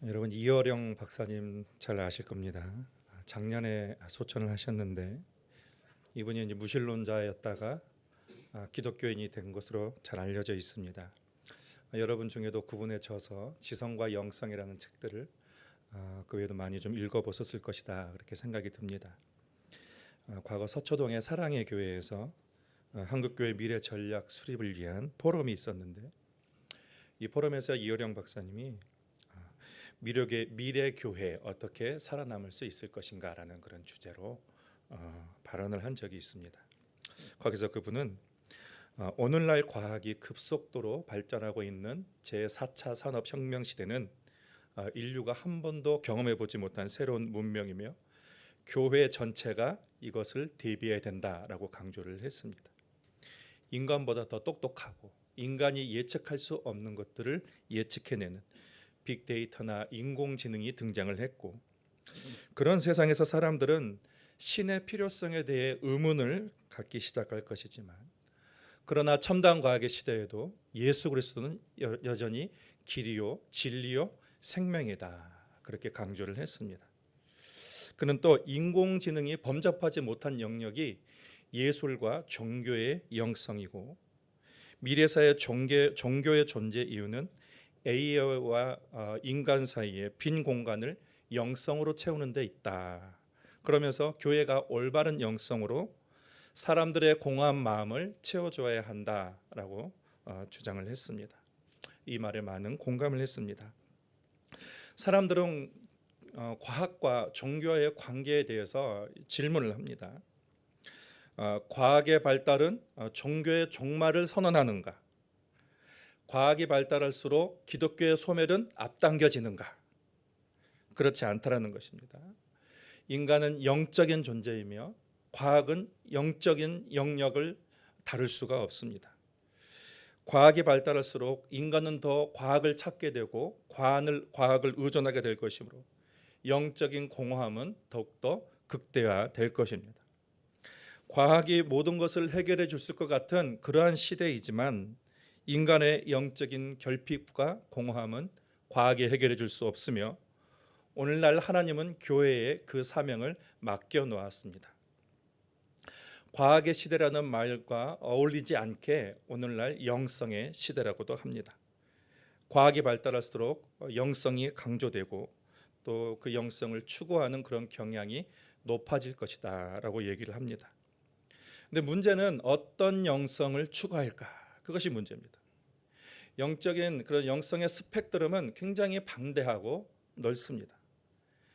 여러분 이어령 박사님 잘 아실 겁니다. 작년에 소천을 하셨는데 이분이 이제 무신론자였다가 기독교인이 된 것으로 잘 알려져 있습니다. 여러분 중에도 구분에 져서 지성과 영성이라는 책들을 그 외에도 많이 좀 읽어보셨을 것이다 그렇게 생각이 듭니다. 과거 서초동의 사랑의 교회에서 한국교회 미래 전략 수립을 위한 포럼이 있었는데 이 포럼에서 이어령 박사님이 미래 교회 어떻게 살아남을 수 있을 것인가라는 그런 주제로 발언을 한 적이 있습니다. 거기서 그분은 오늘날 과학이 급속도로 발전하고 있는 제4차 산업혁명 시대는 인류가 한 번도 경험해 보지 못한 새로운 문명이며 교회 전체가 이것을 대비해야 된다라고 강조를 했습니다. 인간보다 더 똑똑하고 인간이 예측할 수 없는 것들을 예측해내는 빅데이터나 인공지능이 등장을 했고, 그런 세상에서 사람들은 신의 필요성에 대해 의문을 갖기 시작할 것이지만, 그러나 첨단 과학의 시대에도 예수 그리스도는 여전히 길이요 진리요 생명이다 그렇게 강조를 했습니다. 그는 또 인공지능이 범접하지 못한 영역이 예술과 종교의 영성이고, 미래사의 종교의 존재 이유는 AI와 인간 사이의 빈 공간을 영성으로 채우는 데 있다. 그러면서 교회가 올바른 영성으로 사람들의 공허한 마음을 채워줘야 한다라고 주장을 했습니다. 이 말에 많은 공감을 했습니다. 사람들은 과학과 종교의 관계에 대해서 질문을 합니다. 과학의 발달은 종교의 종말을 선언하는가? 과학이 발달할수록 기독교의 소멸은 앞당겨지는가? 그렇지 않다라는 것입니다. 인간은 영적인 존재이며 과학은 영적인 영역을 다룰 수가 없습니다. 과학이 발달할수록 인간은 더 과학을 찾게 되고 과학을 의존하게 될 것이므로 영적인 공허함은 더욱더 극대화될 것입니다. 과학이 모든 것을 해결해 줄 것 같은 그러한 시대이지만 인간의 영적인 결핍과 공허함은 과학이 해결해 줄 수 없으며 오늘날 하나님은 교회에 그 사명을 맡겨 놓았습니다. 과학의 시대라는 말과 어울리지 않게 오늘날 영성의 시대라고도 합니다. 과학이 발달할수록 영성이 강조되고 또 그 영성을 추구하는 그런 경향이 높아질 것이다 라고 얘기를 합니다. 근데 문제는 어떤 영성을 추구할까? 그것이 문제입니다. 영적인 그런 영성의 스펙트럼은 굉장히 방대하고 넓습니다.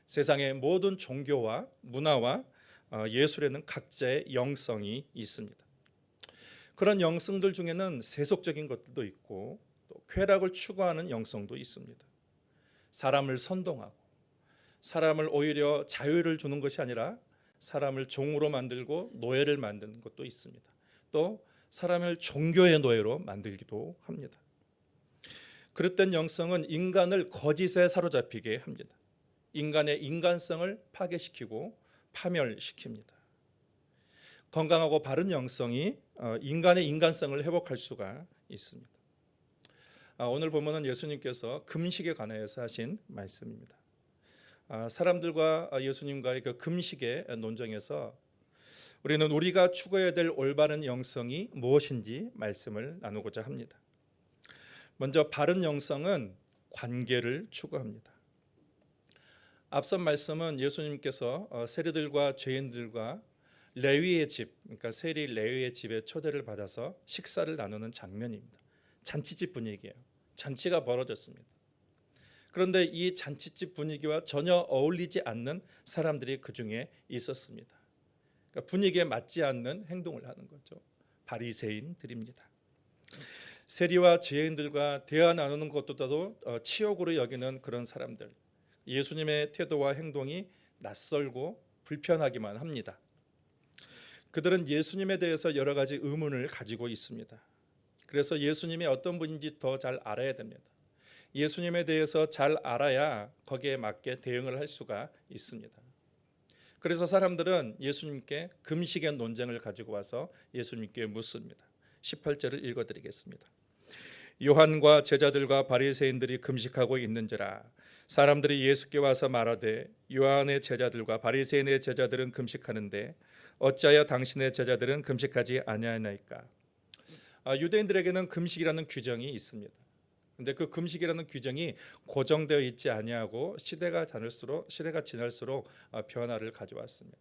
세상의 모든 종교와 문화와 예술에는 각자의 영성이 있습니다. 그런 영성들 중에는 세속적인 것들도 있고 또 쾌락을 추구하는 영성도 있습니다. 사람을 선동하고 사람을 오히려 자유를 주는 것이 아니라 사람을 종으로 만들고 노예를 만드는 것도 있습니다. 또 사람을 종교의 노예로 만들기도 합니다. 그릇된 영성은 인간을 거짓에 사로잡히게 합니다. 인간의 인간성을 파괴시키고 파멸시킵니다. 건강하고 바른 영성이 인간의 인간성을 회복할 수가 있습니다. 오늘 본문은 예수님께서 금식에 관하여서 하신 말씀입니다. 사람들과 예수님과의 그 금식의 논쟁에서 우리는 우리가 추구해야 될 올바른 영성이 무엇인지 말씀을 나누고자 합니다. 먼저 바른 영성은 관계를 추구합니다. 앞선 말씀은 예수님께서 세리들과 죄인들과 레위의 집, 그러니까 세리 레위의 집에 초대를 받아서 식사를 나누는 장면입니다. 잔치집 분위기예요. 잔치가 벌어졌습니다. 그런데 이 잔치집 분위기와 전혀 어울리지 않는 사람들이 그 중에 있었습니다. 그러니까 분위기에 맞지 않는 행동을 하는 거죠. 바리새인들입니다. 세리와 죄인들과 대화 나누는 것보다도 치욕으로 여기는 그런 사람들. 예수님의 태도와 행동이 낯설고 불편하기만 합니다. 그들은 예수님에 대해서 여러 가지 의문을 가지고 있습니다. 그래서 예수님이 어떤 분인지 더 잘 알아야 됩니다. 예수님에 대해서 잘 알아야 거기에 맞게 대응을 할 수가 있습니다. 그래서 사람들은 예수님께 금식의 논쟁을 가지고 와서 예수님께 묻습니다. 18절을 읽어드리겠습니다. 요한과 제자들과 바리새인들이 금식하고 있는지라. 사람들이 예수께 와서 말하되 요한의 제자들과 바리새인의 제자들은 금식하는데 어찌하여 당신의 제자들은 금식하지 아니하나이까. 유대인들에게는 금식이라는 규정이 있습니다. 근데 그 금식이라는 규정이 고정되어 있지 아니하고 시대가 지날수록 변화를 가져왔습니다.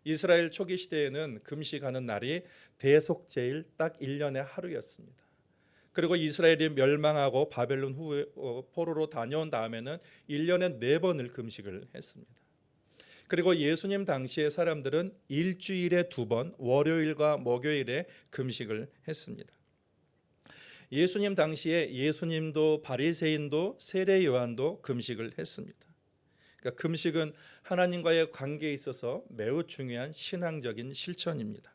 이스라엘 초기 시대에는 금식하는 날이 대속제일 딱 1년에 하루였습니다. 그리고 이스라엘이 멸망하고 바벨론 후에 포로로 다녀온 다음에는 1년에 4번을 금식을 했습니다. 그리고 예수님 당시의 사람들은 일주일에 2번, 월요일과 목요일에 금식을 했습니다. 예수님 당시에 예수님도 바리새인도 세례 요한도 금식을 했습니다. 그러니까 금식은 하나님과의 관계에 있어서 매우 중요한 신앙적인 실천입니다.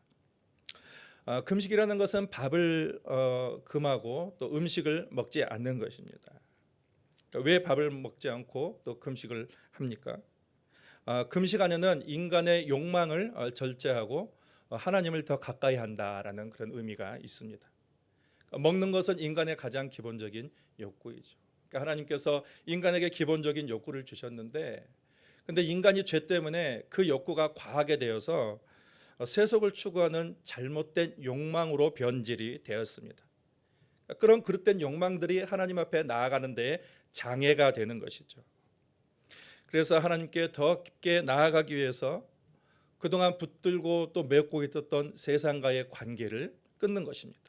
금식이라는 것은 밥을 금하고 또 음식을 먹지 않는 것입니다. 그러니까 왜 밥을 먹지 않고 또 금식을 합니까? 금식 안에는 인간의 욕망을 절제하고 하나님을 더 가까이 한다라는 그런 의미가 있습니다. 먹는 것은 인간의 가장 기본적인 욕구이죠. 그러니까 하나님께서 인간에게 기본적인 욕구를 주셨는데, 근데 인간이 죄 때문에 그 욕구가 과하게 되어서 세속을 추구하는 잘못된 욕망으로 변질이 되었습니다. 그런 그릇된 욕망들이 하나님 앞에 나아가는 데에 장애가 되는 것이죠. 그래서 하나님께 더 깊게 나아가기 위해서 그동안 붙들고 또 맺고 있었던 세상과의 관계를 끊는 것입니다.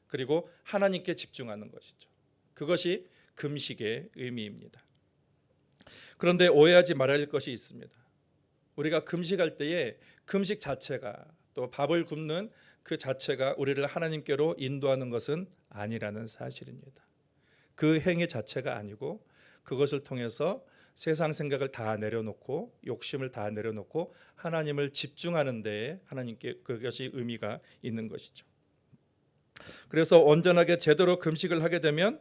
그리고 하나님께 집중하는 것이죠. 그것이 금식의 의미입니다. 그런데 오해하지 말아야 할 것이 있습니다. 우리가 금식할 때에 금식 자체가 또 밥을 굶는 그 자체가 우리를 하나님께로 인도하는 것은 아니라는 사실입니다. 그 행위 자체가 아니고 그것을 통해서 세상 생각을 다 내려놓고 욕심을 다 내려놓고 하나님을 집중하는 데에 하나님께 그것이 의미가 있는 것이죠. 그래서 온전하게 제대로 금식을 하게 되면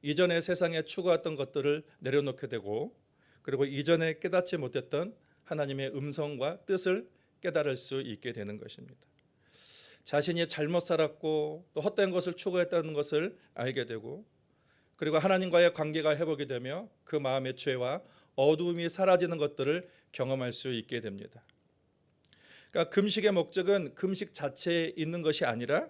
이전에 세상에 추구했던 것들을 내려놓게 되고, 그리고 이전에 깨닫지 못했던 하나님의 음성과 뜻을 깨달을 수 있게 되는 것입니다. 자신이 잘못 살았고 또 헛된 것을 추구했다는 것을 알게 되고, 그리고 하나님과의 관계가 회복이 되며 그 마음의 죄와 어두움이 사라지는 것들을 경험할 수 있게 됩니다. 그러니까 금식의 목적은 금식 자체에 있는 것이 아니라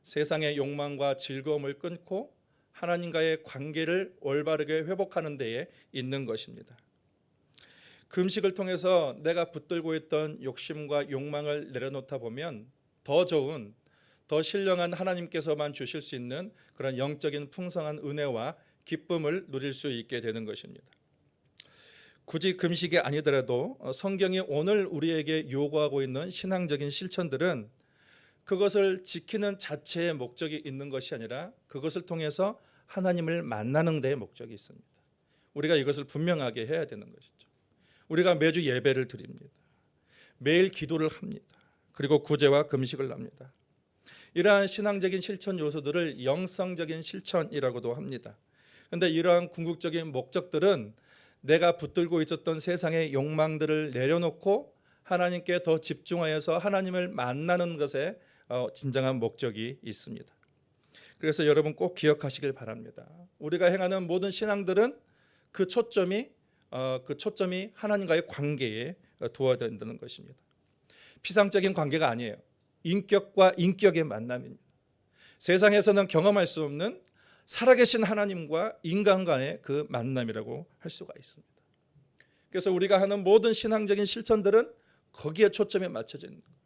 세상의 욕망과 즐거움을 끊고 하나님과의 관계를 올바르게 회복하는 데에 있는 것입니다. 금식을 통해서 내가 붙들고 있던 욕심과 욕망을 내려놓다 보면 더 좋은, 더 신령한 하나님께서만 주실 수 있는 그런 영적인 풍성한 은혜와 기쁨을 누릴 수 있게 되는 것입니다. 굳이 금식이 아니더라도 성경이 오늘 우리에게 요구하고 있는 신앙적인 실천들은 그것을 지키는 자체의 목적이 있는 것이 아니라 그것을 통해서 하나님을 만나는 데에 목적이 있습니다. 우리가 이것을 분명하게 해야 되는 것이죠. 우리가 매주 예배를 드립니다. 매일 기도를 합니다. 그리고 구제와 금식을 합니다. 이러한 신앙적인 실천 요소들을 영성적인 실천이라고도 합니다. 그런데 이러한 궁극적인 목적들은 내가 붙들고 있었던 세상의 욕망들을 내려놓고 하나님께 더 집중하여서 하나님을 만나는 것에 진정한 목적이 있습니다. 그래서 여러분 꼭 기억하시길 바랍니다. 우리가 행하는 모든 신앙들은 그 초점이 하나님과의 관계에 두어야 된다는 것입니다. 피상적인 관계가 아니에요. 인격과 인격의 만남입니다. 세상에서는 경험할 수 없는 살아계신 하나님과 인간 간의 그 만남이라고 할 수가 있습니다. 그래서 우리가 하는 모든 신앙적인 실천들은 거기에 초점에 맞춰져 있는 거예요.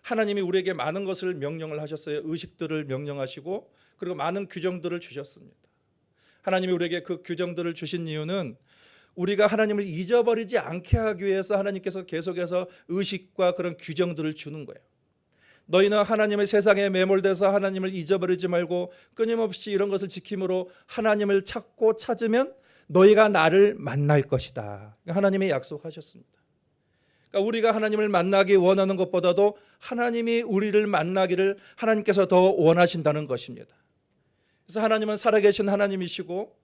하나님이 우리에게 많은 것을 명령을 하셨어요. 의식들을 명령하시고 그리고 많은 규정들을 주셨습니다. 하나님이 우리에게 그 규정들을 주신 이유는 우리가 하나님을 잊어버리지 않게 하기 위해서 하나님께서 계속해서 의식과 그런 규정들을 주는 거예요. 너희는 하나님의 세상에 매몰돼서 하나님을 잊어버리지 말고 끊임없이 이런 것을 지킴으로 하나님을 찾고 찾으면 너희가 나를 만날 것이다. 하나님이 약속하셨습니다. 그러니까 우리가 하나님을 만나기 원하는 것보다도 하나님이 우리를 만나기를 하나님께서 더 원하신다는 것입니다. 그래서 하나님은 살아계신 하나님이시고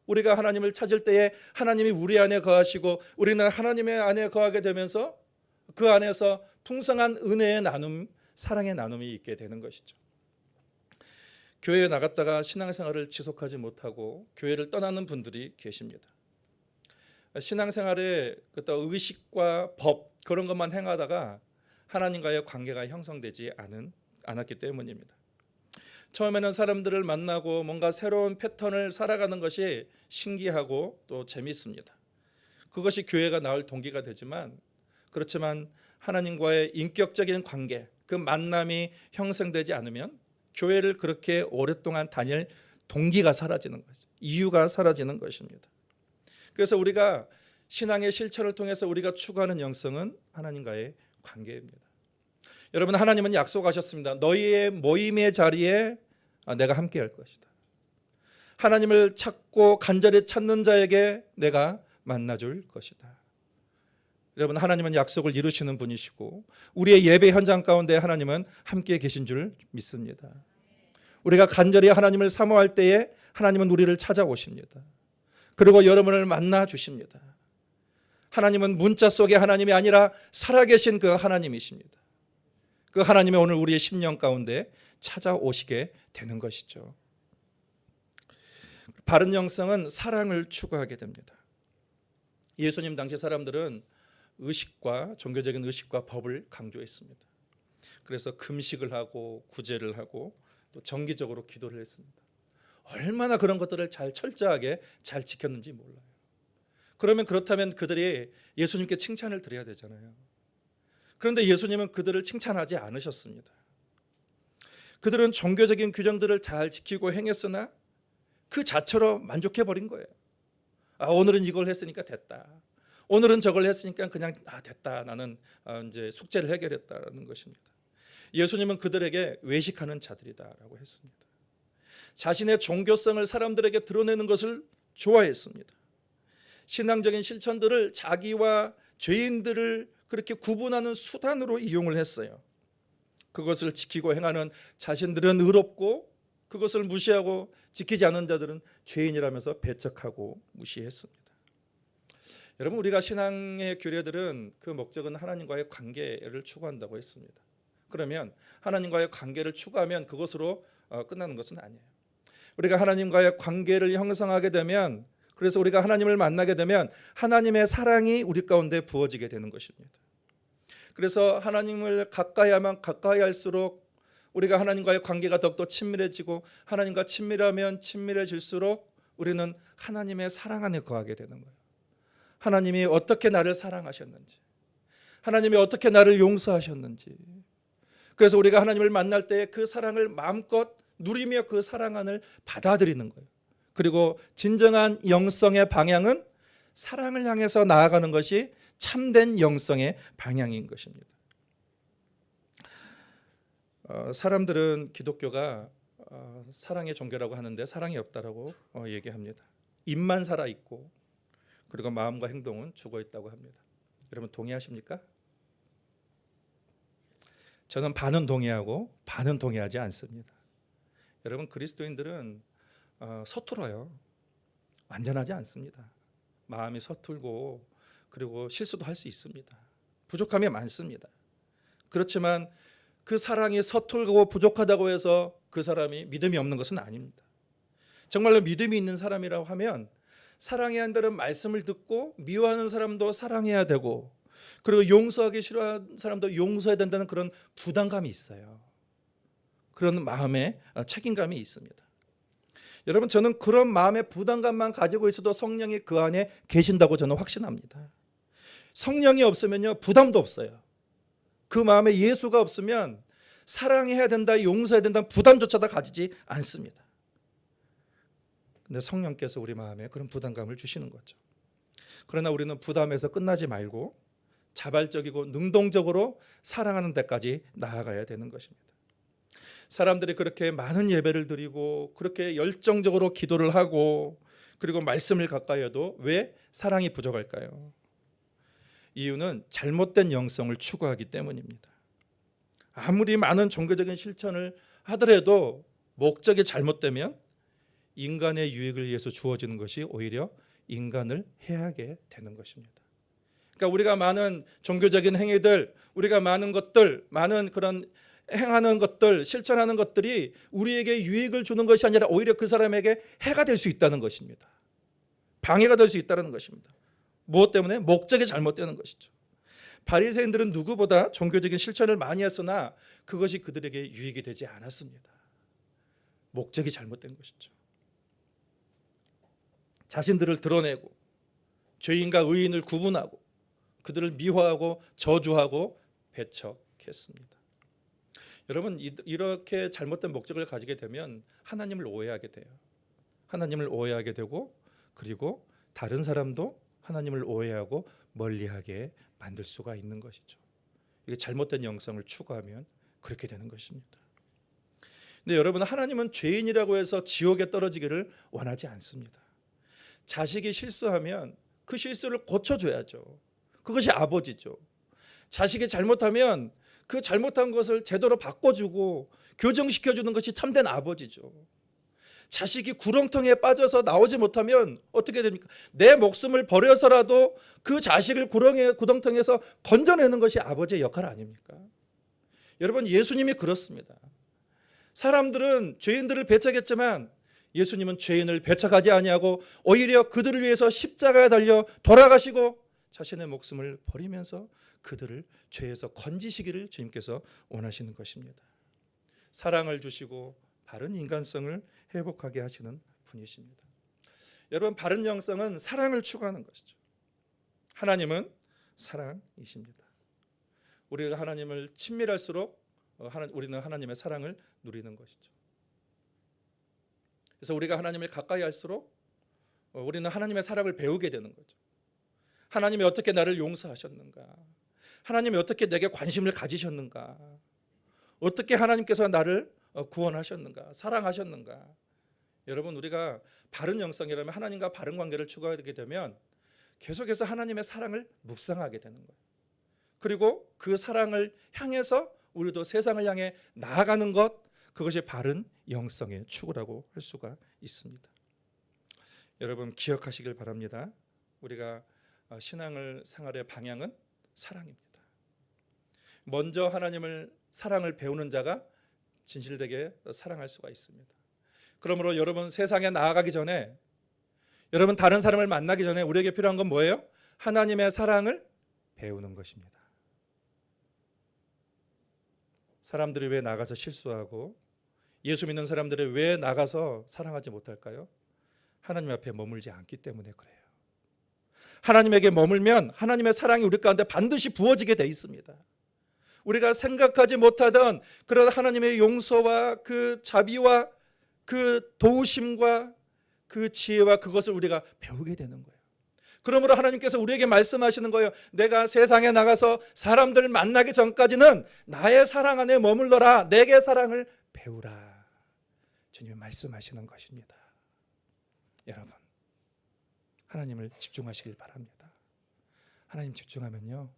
우리가 하나님을 찾을 때에 하나님이 우리 안에 거하시고 우리는 하나님의 안에 거하게 되면서 그 안에서 풍성한 은혜의 나눔, 사랑의 나눔이 있게 되는 것이죠. 교회에 나갔다가 신앙생활을 지속하지 못하고 교회를 떠나는 분들이 계십니다. 신앙생활에 의식과 법 그런 것만 행하다가 하나님과의 관계가 형성되지 않았기 때문입니다. 처음에는 사람들을 만나고 뭔가 새로운 패턴을 살아가는 것이 신기하고 또 재밌습니다. 그것이 교회가 나올 동기가 되지만, 그렇지만 하나님과의 인격적인 관계, 그 만남이 형성되지 않으면 교회를 그렇게 오랫동안 다닐 동기가 사라지는 거죠. 이유가 사라지는 것입니다. 그래서 우리가 신앙의 실천을 통해서 우리가 추구하는 영성은 하나님과의 관계입니다. 여러분, 하나님은 약속하셨습니다. 너희의 모임의 자리에 내가 함께 할 것이다. 하나님을 찾고 간절히 찾는 자에게 내가 만나줄 것이다. 여러분, 하나님은 약속을 이루시는 분이시고 우리의 예배 현장 가운데 하나님은 함께 계신 줄 믿습니다. 우리가 간절히 하나님을 사모할 때에 하나님은 우리를 찾아오십니다. 그리고 여러분을 만나 주십니다. 하나님은 문자 속의 하나님이 아니라 살아계신 그 하나님이십니다. 그 하나님이 오늘 우리의 심령 가운데 찾아오시게 되는 것이죠. 바른 영성은 사랑을 추구하게 됩니다. 예수님 당시 사람들은 의식과 종교적인 의식과 법을 강조했습니다. 그래서 금식을 하고 구제를 하고 또 정기적으로 기도를 했습니다. 얼마나 그런 것들을 철저하게 잘 지켰는지 몰라요. 그렇다면 그들이 예수님께 칭찬을 드려야 되잖아요. 그런데 예수님은 그들을 칭찬하지 않으셨습니다. 그들은 종교적인 규정들을 잘 지키고 행했으나 그 자체로 만족해버린 거예요. 오늘은 이걸 했으니까 됐다. 오늘은 저걸 했으니까 그냥 됐다. 나는 이제 숙제를 해결했다는 것입니다. 예수님은 그들에게 외식하는 자들이다라고 했습니다. 자신의 종교성을 사람들에게 드러내는 것을 좋아했습니다. 신앙적인 실천들을 자기와 죄인들을 그렇게 구분하는 수단으로 이용을 했어요. 그것을 지키고 행하는 자신들은 의롭고 그것을 무시하고 지키지 않은 자들은 죄인이라면서 배척하고 무시했습니다. 여러분, 우리가 신앙의 규례들은 그 목적은 하나님과의 관계를 추구한다고 했습니다. 그러면 하나님과의 관계를 추구하면 그것으로 끝나는 것은 아니에요. 우리가 하나님과의 관계를 형성하게 되면, 그래서 우리가 하나님을 만나게 되면 하나님의 사랑이 우리 가운데 부어지게 되는 것입니다. 그래서 하나님을 가까이 하면 가까이 할수록 우리가 하나님과의 관계가 더욱더 친밀해지고, 하나님과 친밀하면 친밀해질수록 우리는 하나님의 사랑 안에 거하게 되는 거예요. 하나님이 어떻게 나를 사랑하셨는지, 하나님이 어떻게 나를 용서하셨는지, 그래서 우리가 하나님을 만날 때 그 사랑을 마음껏 누리며 그 사랑 안을 받아들이는 거예요. 그리고 진정한 영성의 방향은 사랑을 향해서 나아가는 것이 참된 영성의 방향인 것입니다. 사람들은 기독교가 사랑의 종교라고 하는데 사랑이 없다라고 얘기합니다. 입만 살아 있고 그리고 마음과 행동은 죽어 있다고 합니다. 여러분, 동의하십니까? 저는 반은 동의하고 반은 동의하지 않습니다. 여러분, 그리스도인들은 서툴어요. 완전하지 않습니다. 마음이 서툴고 그리고 실수도 할 수 있습니다. 부족함이 많습니다. 그렇지만 그 사랑이 서툴고 부족하다고 해서 그 사람이 믿음이 없는 것은 아닙니다. 정말로 믿음이 있는 사람이라고 하면 사랑해야 한다는 말씀을 듣고 미워하는 사람도 사랑해야 되고, 그리고 용서하기 싫어하는 사람도 용서해야 된다는 그런 부담감이 있어요. 그런 마음에 책임감이 있습니다. 여러분, 저는 그런 마음의 부담감만 가지고 있어도 성령이 그 안에 계신다고 저는 확신합니다. 성령이 없으면요, 부담도 없어요. 그 마음에 예수가 없으면 사랑해야 된다, 용서해야 된다는 부담조차도 가지지 않습니다. 근데 성령께서 우리 마음에 그런 부담감을 주시는 거죠. 그러나 우리는 부담에서 끝나지 말고 자발적이고 능동적으로 사랑하는 데까지 나아가야 되는 것입니다. 사람들이 그렇게 많은 예배를 드리고 그렇게 열정적으로 기도를 하고 그리고 말씀을 가까이 해도 왜 사랑이 부족할까요? 이유는 잘못된 영성을 추구하기 때문입니다. 아무리 많은 종교적인 실천을 하더라도 목적이 잘못되면 인간의 유익을 위해서 주어지는 것이 오히려 인간을 해하게 되는 것입니다. 그러니까 우리가 많은 종교적인 행위들, 우리가 많은 것들, 많은 그런 행하는 것들, 실천하는 것들이 우리에게 유익을 주는 것이 아니라 오히려 그 사람에게 해가 될 수 있다는 것입니다. 방해가 될 수 있다는 것입니다. 무엇 때문에? 목적이 잘못되는 것이죠. 바리새인들은 누구보다 종교적인 실천을 많이 했으나 그것이 그들에게 유익이 되지 않았습니다. 목적이 잘못된 것이죠. 자신들을 드러내고 죄인과 의인을 구분하고 그들을 미화하고 저주하고 배척했습니다. 여러분, 이렇게 잘못된 목적을 가지게 되면 하나님을 오해하게 돼요. 하나님을 오해하게 되고 그리고 다른 사람도 하나님을 오해하고 멀리하게 만들 수가 있는 것이죠. 이게 잘못된 영성을 추구하면 그렇게 되는 것입니다. 근데 여러분, 하나님은 죄인이라고 해서 지옥에 떨어지기를 원하지 않습니다. 자식이 실수하면 그 실수를 고쳐줘야죠. 그것이 아버지죠. 자식이 잘못하면 그 잘못한 것을 제대로 바꿔주고 교정시켜주는 것이 참된 아버지죠. 자식이 구렁텅이에 빠져서 나오지 못하면 어떻게 됩니까? 내 목숨을 버려서라도 그 자식을 구렁텅이에서 건져내는 것이 아버지의 역할 아닙니까? 여러분, 예수님이 그렇습니다. 사람들은 죄인들을 배척했지만 예수님은 죄인을 배척하지 아니하고 오히려 그들을 위해서 십자가에 달려 돌아가시고 자신의 목숨을 버리면서 그들을 죄에서 건지시기를 주님께서 원하시는 것입니다. 사랑을 주시고 바른 인간성을 회복하게 하시는 분이십니다. 여러분, 바른 영성은 사랑을 추구하는 것이죠. 하나님은 사랑이십니다. 우리가 하나님을 친밀할수록 우리는 하나님의 사랑을 누리는 것이죠. 그래서 우리가 하나님을 가까이 할수록 우리는 하나님의 사랑을 배우게 되는 거죠. 하나님이 어떻게 나를 용서하셨는가? 하나님이 어떻게 내게 관심을 가지셨는가? 어떻게 하나님께서 나를 구원하셨는가? 사랑하셨는가? 여러분, 우리가 바른 영성이라면 하나님과 바른 관계를 추구하게 되면 계속해서 하나님의 사랑을 묵상하게 되는 거예요. 그리고 그 사랑을 향해서 우리도 세상을 향해 나아가는 것, 그것이 바른 영성의 추구라고 할 수가 있습니다. 여러분, 기억하시길 바랍니다. 우리가 신앙을 생활의 방향은 사랑입니다. 먼저 하나님을 사랑을 배우는 자가 진실되게 사랑할 수가 있습니다. 그러므로 여러분, 세상에 나아가기 전에, 여러분 다른 사람을 만나기 전에 우리에게 필요한 건 뭐예요? 하나님의 사랑을 배우는 것입니다. 사람들이 왜 나가서 실수하고 예수 믿는 사람들이 왜 나가서 사랑하지 못할까요? 하나님 앞에 머물지 않기 때문에 그래요. 하나님에게 머물면 하나님의 사랑이 우리 가운데 반드시 부어지게 돼 있습니다. 우리가 생각하지 못하던 그런 하나님의 용서와 그 자비와 그 도우심과 그 지혜와 그것을 우리가 배우게 되는 거예요. 그러므로 하나님께서 우리에게 말씀하시는 거예요. 내가 세상에 나가서 사람들 만나기 전까지는 나의 사랑 안에 머물러라. 내게 사랑을 배우라. 주님이 말씀하시는 것입니다. 여러분, 하나님을 집중하시길 바랍니다. 하나님 집중하면요,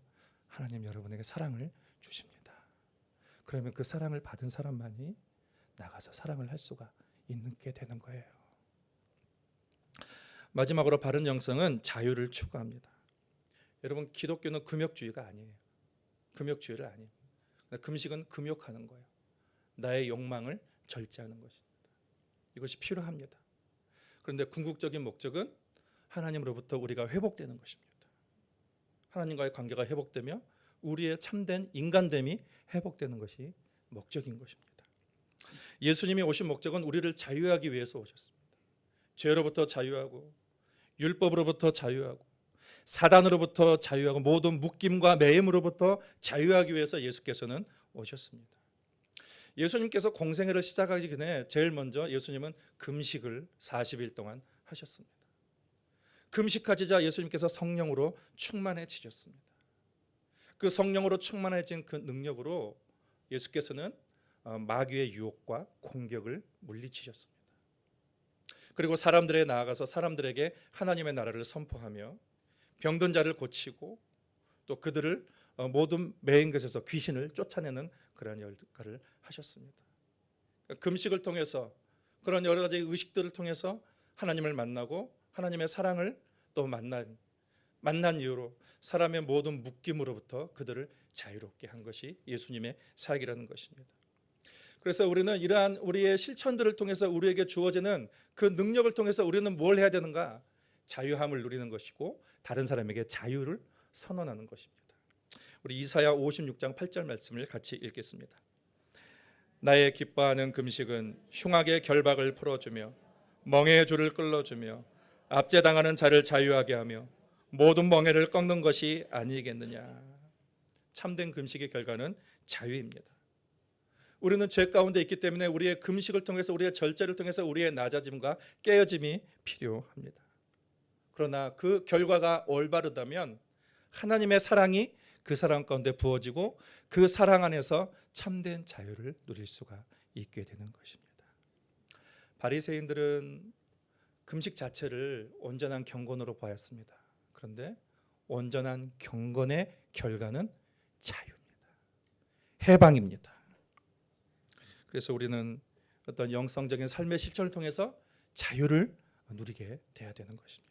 하나님 여러분에게 사랑을 주십니다. 그러면 그 사랑을 받은 사람만이 나가서 사랑을 할 수가 있게 되는 거예요. 마지막으로 바른 영성은 자유를 추구합니다. 여러분, 기독교는 금욕주의가 아니에요. 금욕주의를 아니에요. 금식은 금욕하는 거예요. 나의 욕망을 절제하는 것입니다. 이것이 필요합니다. 그런데 궁극적인 목적은 하나님으로부터 우리가 회복되는 것입니다. 하나님과의 관계가 회복되며 우리의 참된 인간됨이 회복되는 것이 목적인 것입니다. 예수님이 오신 목적은 우리를 자유하기 위해서 오셨습니다. 죄로부터 자유하고 율법으로부터 자유하고 사단으로부터 자유하고 모든 묶임과 매임으로부터 자유하기 위해서 예수께서는 오셨습니다. 예수님께서 공생애를 시작하기 전에 제일 먼저 예수님은 금식을 40일 동안 하셨습니다. 금식하시자 예수님께서 성령으로 충만해지셨습니다. 그 성령으로 충만해진 그 능력으로 예수께서는 마귀의 유혹과 공격을 물리치셨습니다. 그리고 사람들에 나아가서 사람들에게 하나님의 나라를 선포하며 병든 자를 고치고 또 그들을 모든 매인 것에서 귀신을 쫓아내는 그런 역할을 하셨습니다. 금식을 통해서 그런 여러 가지 의식들을 통해서 하나님을 만나고 하나님의 사랑을 또 만난 이후로 사람의 모든 묶임으로부터 그들을 자유롭게 한 것이 예수님의 사역이라는 것입니다. 그래서 우리는 이러한 우리의 실천들을 통해서 우리에게 주어지는 그 능력을 통해서 우리는 뭘 해야 되는가? 자유함을 누리는 것이고 다른 사람에게 자유를 선언하는 것입니다. 우리 이사야 56장 8절 말씀을 같이 읽겠습니다. 나의 기뻐하는 금식은 흉악의 결박을 풀어주며 멍에의 줄을 끌어주며 압제당하는 자를 자유하게 하며 모든 멍에를 꺾는 것이 아니겠느냐. 참된 금식의 결과는 자유입니다. 우리는 죄 가운데 있기 때문에 우리의 금식을 통해서 우리의 절제를 통해서 우리의 낮아짐과 깨어짐이 필요합니다. 그러나 그 결과가 올바르다면 하나님의 사랑이 그 사랑 가운데 부어지고 그 사랑 안에서 참된 자유를 누릴 수가 있게 되는 것입니다. 바리새인들은 금식 자체를 온전한 경건으로 보았습니다. 그런데 온전한 경건의 결과는 자유입니다. 해방입니다. 그래서 우리는 어떤 영성적인 삶의 실천을 통해서 자유를 누리게 돼야 되는 것입니다.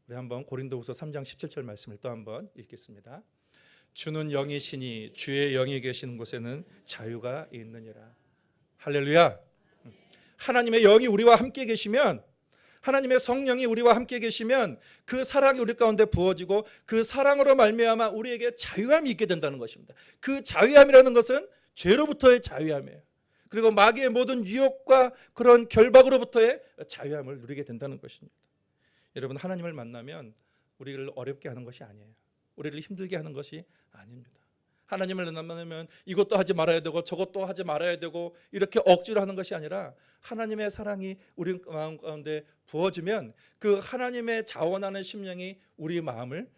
우리 한번 고린도후서 3장 17절 말씀을 또 한번 읽겠습니다. 주는 영이시니 주의 영이 계시는 곳에는 자유가 있느니라. 할렐루야. 하나님의 영이 우리와 함께 계시면, 하나님의 성령이 우리와 함께 계시면 그 사랑이 우리 가운데 부어지고 그 사랑으로 말미암아 우리에게 자유함이 있게 된다는 것입니다. 그 자유함이라는 것은 죄로부터의 자유함이에요. 그리고 마귀의 모든 유혹과 그런 결박으로부터의 자유함을 누리게 된다는 것입니다. 여러분, 하나님을 만나면 우리를 어렵게 하는 것이 아니에요. 우리를 힘들게 하는 것이 아닙니다. 하나님을 만나면 이것도 하지 말아야 되고 저것도 하지 말아야 되고 이렇게 억지로 하는 것이 아니라 하나님의 사랑이 우리 마음 가운데 부어지면 그 하나님의 자원하는 심령이 우리 마음을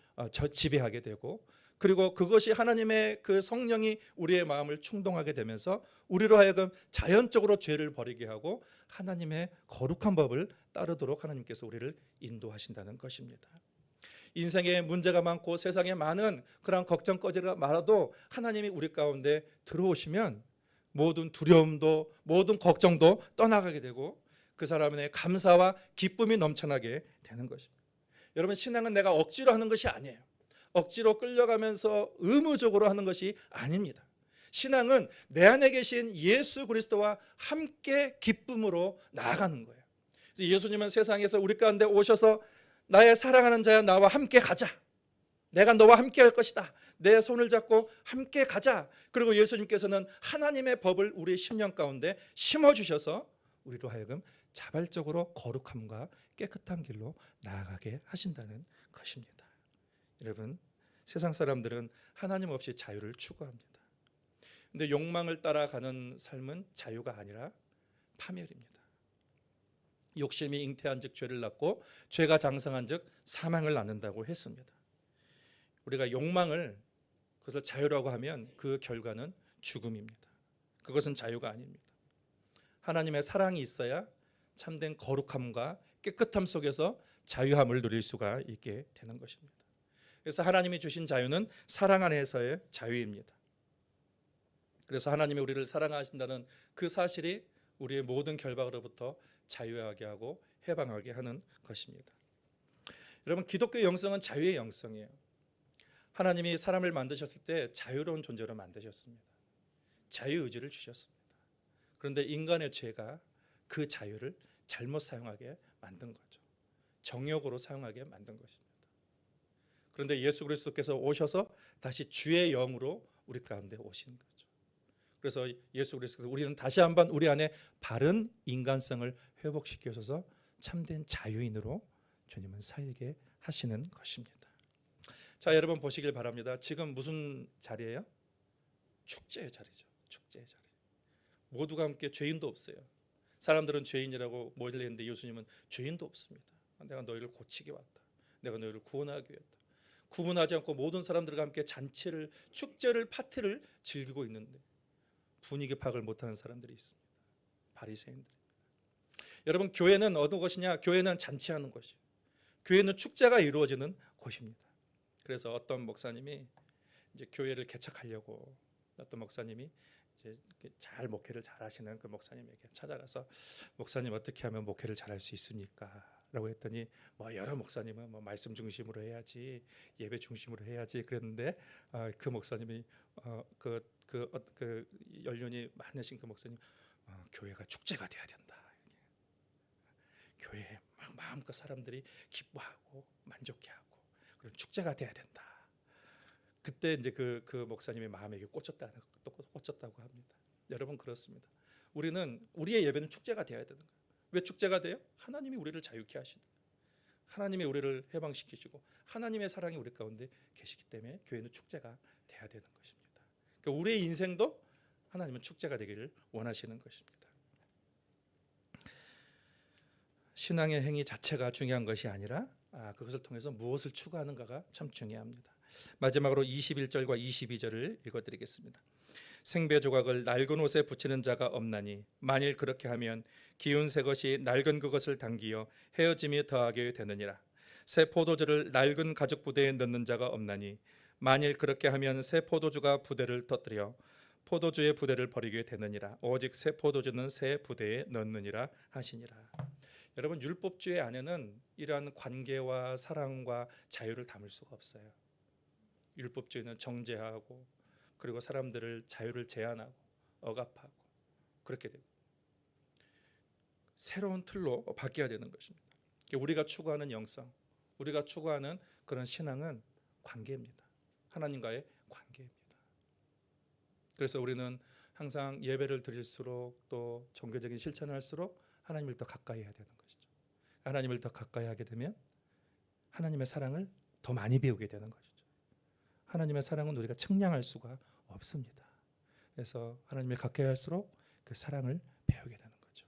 지배하게 되고, 그리고 그것이 하나님의 그 성령이 우리의 마음을 충동하게 되면서 우리로 하여금 자연적으로 죄를 버리게 하고 하나님의 거룩한 법을 따르도록 하나님께서 우리를 인도하신다는 것입니다. 인생에 문제가 많고 세상에 많은 그런 걱정거리가 많아도 하나님이 우리 가운데 들어오시면 모든 두려움도 모든 걱정도 떠나가게 되고 그 사람의 감사와 기쁨이 넘쳐나게 되는 것입니다. 여러분, 신앙은 내가 억지로 하는 것이 아니에요. 억지로 끌려가면서 의무적으로 하는 것이 아닙니다. 신앙은 내 안에 계신 예수 그리스도와 함께 기쁨으로 나아가는 거예요. 예수님은 세상에서 우리 가운데 오셔서 나의 사랑하는 자야, 나와 함께 가자. 내가 너와 함께 할 것이다. 내 손을 잡고 함께 가자. 그리고 예수님께서는 하나님의 법을 우리의 심령 가운데 심어주셔서 우리로 하여금 자발적으로 거룩함과 깨끗한 길로 나아가게 하신다는 것입니다. 여러분, 세상 사람들은 하나님 없이 자유를 추구합니다. 근데 욕망을 따라가는 삶은 자유가 아니라 파멸입니다. 욕심이 잉태한 즉 죄를 낳고 죄가 장성한 즉 사망을 낳는다고 했습니다. 우리가 욕망을 그것을 자유라고 하면 그 결과는 죽음입니다. 그것은 자유가 아닙니다. 하나님의 사랑이 있어야 참된 거룩함과 깨끗함 속에서 자유함을 누릴 수가 있게 되는 것입니다. 그래서 하나님이 주신 자유는 사랑 안에서의 자유입니다. 그래서 하나님이 우리를 사랑하신다는 그 사실이 우리의 모든 결박으로부터 자유하게 하고 해방하게 하는 것입니다. 여러분, 기독교의 영성은 자유의 영성이에요. 하나님이 사람을 만드셨을 때 자유로운 존재로 만드셨습니다. 자유의지를 주셨습니다. 그런데 인간의 죄가 그 자유를 잘못 사용하게 만든 거죠. 정욕으로 사용하게 만든 것입니다. 그런데 예수 그리스도께서 오셔서 다시 주의 영으로 우리 가운데 오신 거죠. 그래서 예수 그리스도, 우리는 다시 한번 우리 안에 바른 인간성을 회복시켜서 참된 자유인으로 주님은 살게 하시는 것입니다. 자, 여러분 보시길 바랍니다. 지금 무슨 자리예요? 축제의 자리죠. 축제의 자리. 모두가 함께, 죄인도 없어요. 사람들은 죄인이라고 모이려 했는데 예수님은 죄인도 없습니다. 내가 너희를 고치게 왔다. 내가 너희를 구원하기 위했다. 구분하지 않고 모든 사람들과 함께 잔치를, 축제를, 파티를 즐기고 있는데 분위기 파악을 못하는 사람들이 있습니다. 바리새인들입니다. 여러분, 교회는 어느 곳이냐? 교회는 잔치하는 곳이에요. 교회는 축제가 이루어지는 곳입니다. 그래서 어떤 목사님이 이제 교회를 개척하려고, 어떤 목사님이 이제 잘 목회를 잘하시는 그 목사님에게 찾아가서 목사님 어떻게 하면 목회를 잘할 수 있습니까? 라고 했더니 뭐 여러 목사님은 뭐 말씀 중심으로 해야지 예배 중심으로 해야지 그랬는데 그 목사님이 그 연륜이 많으신 그 목사님 교회가 축제가 돼야 된다. 교회에 막 마음껏 사람들이 기뻐하고 만족해하고 그런 축제가 돼야 된다. 그때 이제 그 목사님의 마음에 꽂혔다고 합니다. 여러분 그렇습니다. 우리는 우리의 예배는 축제가 되어야 되는 거예요. 왜 축제가 돼요? 하나님이 우리를 자유케 하시는 거예요. 하나님이 우리를 해방시키시고 하나님의 사랑이 우리 가운데 계시기 때문에 교회는 축제가 돼야 되는 것입니다. 그러니까 우리의 인생도 하나님은 축제가 되기를 원하시는 것입니다. 신앙의 행위 자체가 중요한 것이 아니라 그것을 통해서 무엇을 추구하는가가 참 중요합니다. 마지막으로 21절과 22절을 읽어드리겠습니다. 생배 조각을 낡은 옷에 붙이는 자가 없나니 만일 그렇게 하면 기운 새 것이 낡은 그것을 당기어 헤어짐이 더하게 되느니라. 새 포도주를 낡은 가죽 부대에 넣는 자가 없나니 만일 그렇게 하면 새 포도주가 부대를 터뜨려 포도주의 부대를 버리게 되느니라. 오직 새 포도주는 새 부대에 넣느니라 하시니라. 여러분 율법주의 안에는 이러한 관계와 사랑과 자유를 담을 수가 없어요. 율법주의는 정죄하고 그리고 사람들을 자유를 제한하고 억압하고 그렇게 되고 새로운 틀로 바뀌어야 되는 것입니다. 우리가 추구하는 영성, 우리가 추구하는 그런 신앙은 관계입니다. 하나님과의 관계입니다. 그래서 우리는 항상 예배를 드릴수록 또 종교적인 실천을 할수록 하나님을 더 가까이 해야 되는 것이죠. 하나님을 더 가까이 하게 되면 하나님의 사랑을 더 많이 배우게 되는 것이죠. 하나님의 사랑은 우리가 측량할 수가 없습니다. 그래서 하나님을 가까이 할수록 그 사랑을 배우게 되는 거죠.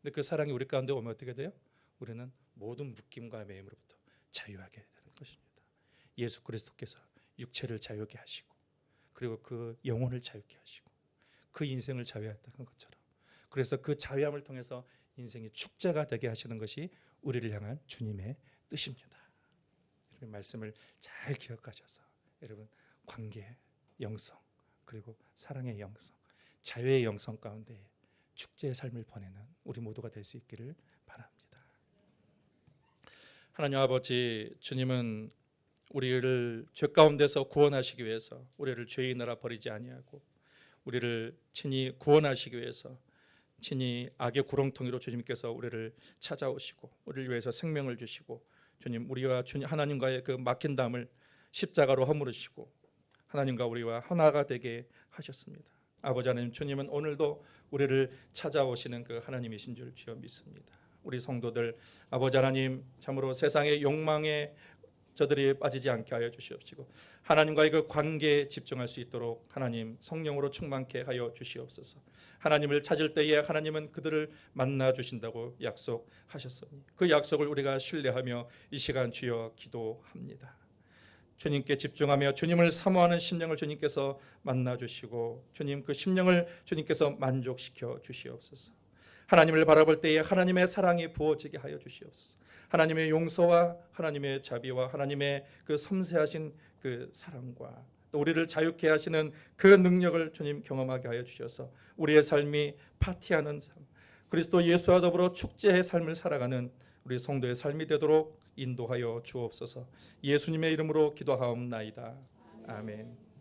근데 그 사랑이 우리 가운데 오면 어떻게 돼요? 우리는 모든 묶임과 매임으로부터 자유하게 되는 것입니다. 예수 그리스도께서 육체를 자유하게 하시고 그리고 그 영혼을 자유하게 하시고 그 인생을 자유했다는 것처럼 그래서 그 자유함을 통해서 인생이 축제가 되게 하시는 것이 우리를 향한 주님의 뜻입니다. 여러분 말씀을 잘 기억하셔서 여러분 관계, 영성 그리고 사랑의 영성, 자유의 영성 가운데 축제의 삶을 보내는 우리 모두가 될 수 있기를 바랍니다. 하나님 아버지, 주님은 우리를 죄 가운데서 구원하시기 위해서 우리를 죄의 나라 버리지 아니하고 우리를 친히 구원하시기 위해서 친히 악의 구렁텅이로 주님께서 우리를 찾아오시고 우리를 위해서 생명을 주시고 주님 우리와 하나님과의 그 막힌 담을 십자가로 허물으시고 하나님과 우리와 하나가 되게 하셨습니다. 아버지 하나님, 주님은 오늘도 우리를 찾아오시는 그 하나님이신 줄 주여 믿습니다. 우리 성도들 아버지 하나님 참으로 세상의 욕망에 저들이 빠지지 않게 하여 주시옵시고 하나님과의 그 관계에 집중할 수 있도록 하나님 성령으로 충만케 하여 주시옵소서. 하나님을 찾을 때에 하나님은 그들을 만나 주신다고 약속하셨으니 그 약속을 우리가 신뢰하며 이 시간 주여 기도합니다. 주님께 집중하며 주님을 사모하는 심령을 주님께서 만나 주시고 주님 그 심령을 주님께서 만족시켜 주시옵소서. 하나님을 바라볼 때에 하나님의 사랑이 부어지게 하여 주시옵소서. 하나님의 용서와 하나님의 자비와 하나님의 그 섬세하신 그 사랑과 또 우리를 자유케 하시는 그 능력을 주님 경험하게 하여 주셔서 우리의 삶이 파티하는 삶, 그리스도 예수와 더불어 축제의 삶을 살아가는 우리 성도의 삶이 되도록 인도하여 주옵소서. 예수님의 이름으로 기도하옵나이다. 아멘.